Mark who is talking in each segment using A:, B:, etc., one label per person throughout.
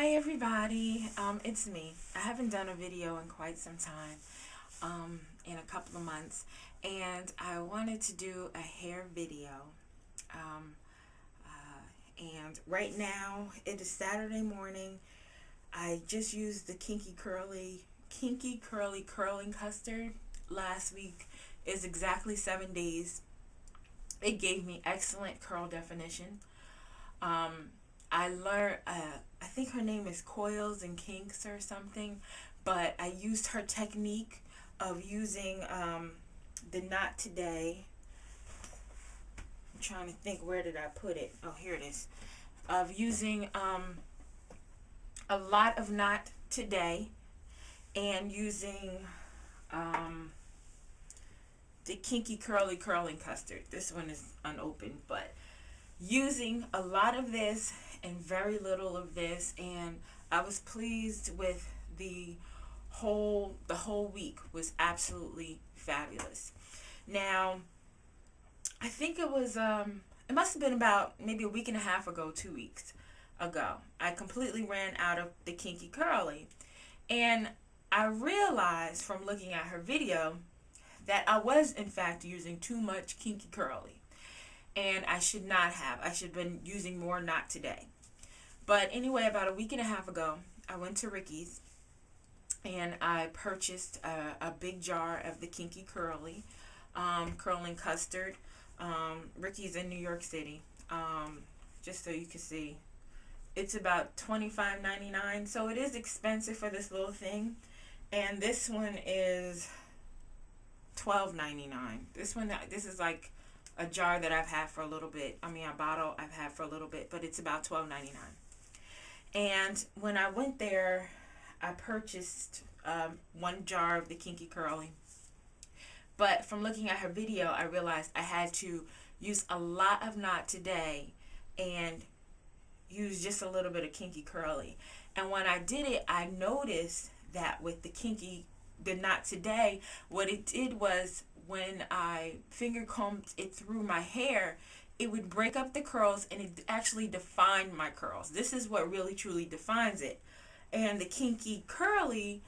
A: Hi everybody, it's me. I haven't done a video in quite some time, in a couple of months, and I wanted to do a hair video. Um, and right now it is Saturday morning. I just used the Kinky Curly Curling Custard. Last week is exactly 7 days. It gave me excellent curl definition. I learned, I think her name is Coils and Kinks or something, but I used her technique of using the Not Today. I'm trying to think, where did I put it? Oh, here it is. Of using a lot of Not Today and using the Kinky Curly Curling Custard. This one is unopened, but using a lot of this and very little of this, and I was pleased with the whole week was absolutely fabulous. Now, I think it was it must have been about maybe a week and a half ago, 2 weeks ago, I completely ran out of the Kinky Curly, and I realized from looking at her video that I was in fact using too much Kinky Curly. And I should not have. I should have been using more Not Today. But anyway, about a week and a half ago, I went to Ricky's and I purchased a big jar of the Kinky Curly Curling Custard. Ricky's in New York City. Just so you can see, it's about $25.99. So it is expensive for this little thing. And this one is $12.99. This is like a jar that I've had for a little bit. I mean, a bottle I've had for a little bit, but it's about $12.99. And when I went there, I purchased one jar of the Kinky Curly. But from looking at her video, I realized I had to use a lot of Not Today and use just a little bit of Kinky Curly. And when I did it, I noticed that with the Not Today, what it did was, when I finger combed it through my hair, it would break up the curls and it actually defined my curls. This is what really truly defines it. And the Kinky Curly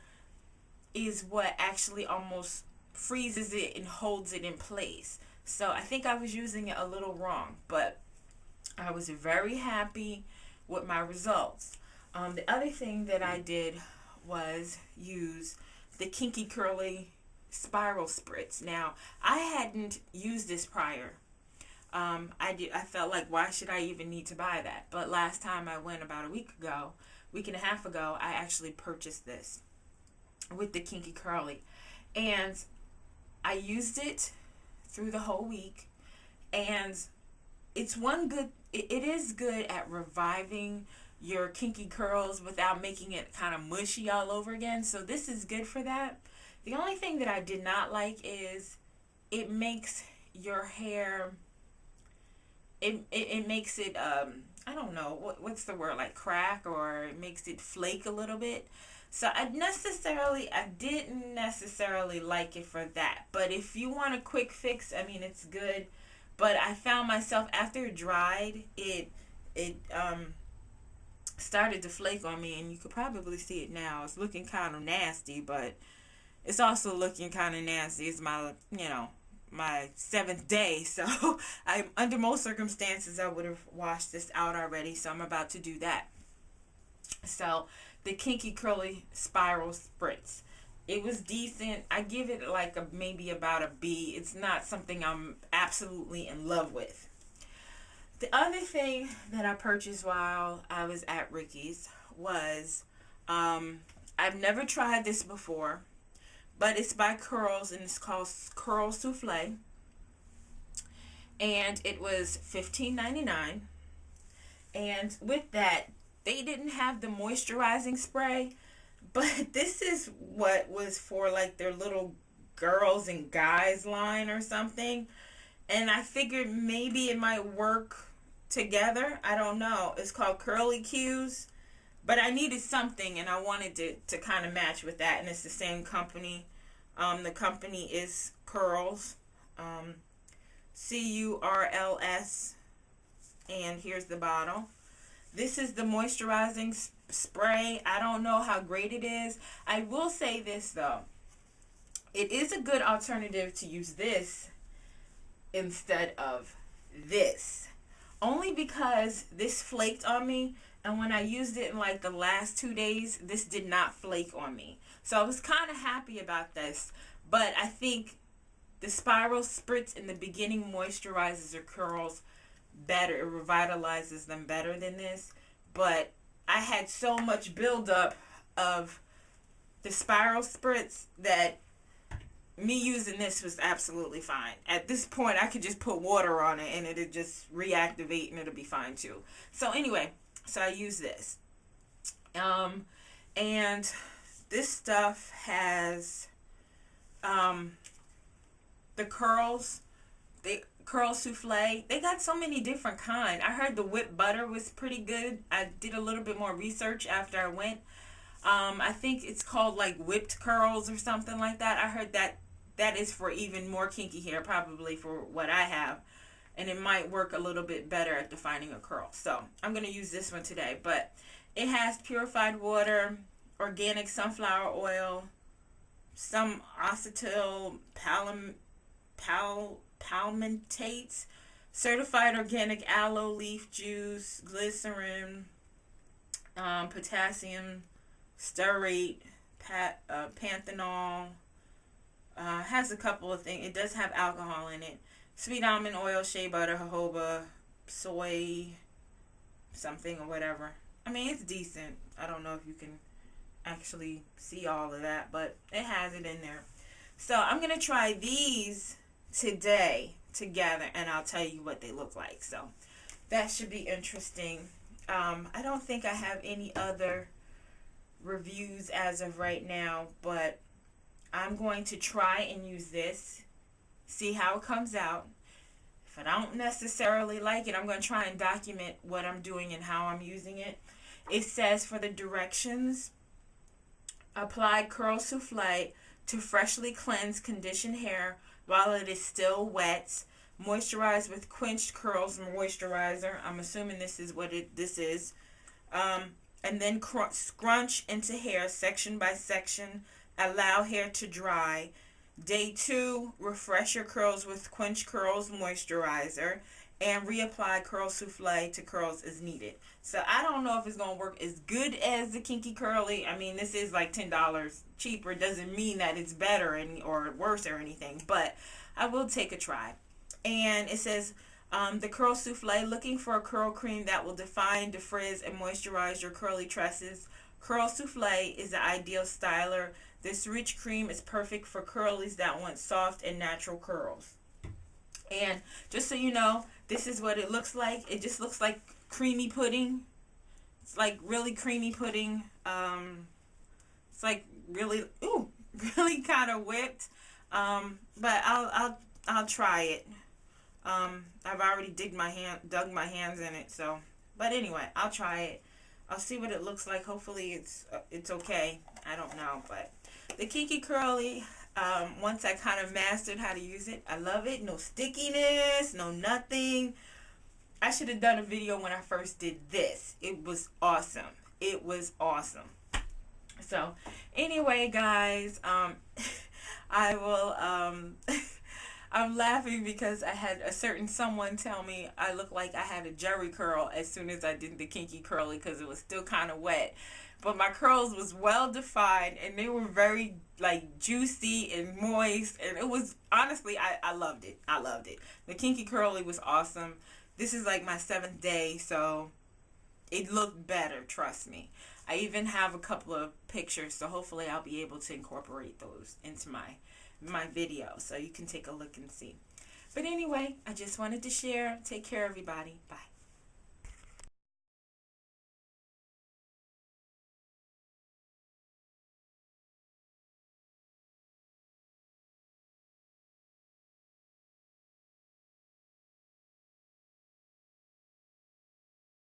A: is what actually almost freezes it and holds it in place. So I think I was using it a little wrong, but I was very happy with my results. The other thing that I did was use the Kinky Curly spiral spritz. Now, I hadn't used this prior. I felt like, why should I even need to buy that? But last time I went, about a week and a half ago, I actually purchased this with the Kinky Curly, and I used it through the whole week, and it's it is good at reviving your kinky curls without making it kind of mushy all over again. So this is good for that. The only thing that I did not like is it makes your hair, it makes it, I don't know, what's the word, like crack, or it makes it flake a little bit. So I didn't necessarily like it for that. But if you want a quick fix, I mean, it's good. But I found myself, after it dried, it started to flake on me, and you could probably see it now. It's looking kind of nasty, but it's also looking kind of nasty. It's my, my 7th day. So under most circumstances, I would have washed this out already. So I'm about to do that. So the Kinky Curly Spiral Spritz, it was decent. I give it like maybe about a B. It's not something I'm absolutely in love with. The other thing that I purchased while I was at Ricky's was, I've never tried this before, but it's by Curls, and it's called Curl Souffle, and it was $15.99. And with that, they didn't have the moisturizing spray, but this is what was for like their little girls and guys line or something. And I figured maybe it might work together. I don't know. It's called Curly Q's. But I needed something, and I wanted to kind of match with that. And it's the same company. The company is Curls. Curls. And here's the bottle. This is the moisturizing spray. I don't know how great it is. I will say this though. It is a good alternative to use this instead of this. Only because this flaked on me, and when I used it in like the last 2 days, this did not flake on me. So I was kind of happy about this. But I think the spiral spritz in the beginning moisturizes your curls better. It revitalizes them better than this. But I had so much buildup of the spiral spritz that me using this was absolutely fine. At this point, I could just put water on it and it'll just reactivate and it'll be fine too. So anyway, so I use this. And this stuff has the curls, the curl souffle. They got so many different kind. I heard the whipped butter was pretty good. I did a little bit more research after I went. I think it's called like whipped curls or something like that. I heard that is for even more kinky hair, probably for what I have. And it might work a little bit better at defining a curl. So I'm going to use this one today. But it has purified water, organic sunflower oil, some acetyl palmitates, certified organic aloe leaf juice, glycerin, potassium stearate, panthenol. Has a couple of things. It does have alcohol in it. Sweet almond oil, shea butter, jojoba, soy, something or whatever. I mean, it's decent. I don't know if you can actually see all of that, but it has it in there. So I'm going to try these today together, and I'll tell you what they look like. So that should be interesting. I don't think I have any other reviews as of right now, but I'm going to try and use this, see how it comes out. If I don't necessarily like it, I'm going to try and document what I'm doing and how I'm using it. It says for the directions, apply curl souffle to freshly cleansed conditioned hair while it is still wet. Moisturize with quenched curls moisturizer. I'm assuming this is what this is. And then scrunch into hair section by section. Allow hair to dry. Day 2, refresh your curls with quench curls moisturizer and reapply curl souffle to curls as needed. So I don't know if it's going to work as good as the Kinky Curly. I mean, this is like $10 cheaper. Doesn't mean that it's better or worse or anything, but I will take a try. And it says the curl souffle, looking for a curl cream that will define, defrizz, and moisturize your curly tresses. Curl souffle is the ideal styler. This rich cream is perfect for curlies that want soft and natural curls. And just so you know, this is what it looks like. It just looks like creamy pudding. It's like really creamy pudding. It's like really, really kind of whipped. But I'll try it. I've already dug my hands in it. So, but anyway, I'll try it. I'll see what it looks like. Hopefully it's okay. I don't know, but the Kinky Curly, once I kind of mastered how to use it, I love it. No stickiness, no nothing. I should have done a video when I first did this. It was awesome. It was awesome. So, anyway, guys, I will, I'm laughing because I had a certain someone tell me I looked like I had a jerry curl as soon as I did the Kinky Curly because it was still kind of wet. But my curls was well defined and they were very like juicy and moist, and it was honestly I loved it. I loved it. The Kinky Curly was awesome. This is like my 7th day, so it looked better, trust me. I even have a couple of pictures, so hopefully I'll be able to incorporate those into my video so you can take a look and see. But anyway, I just wanted to share. Take care, everybody. Bye.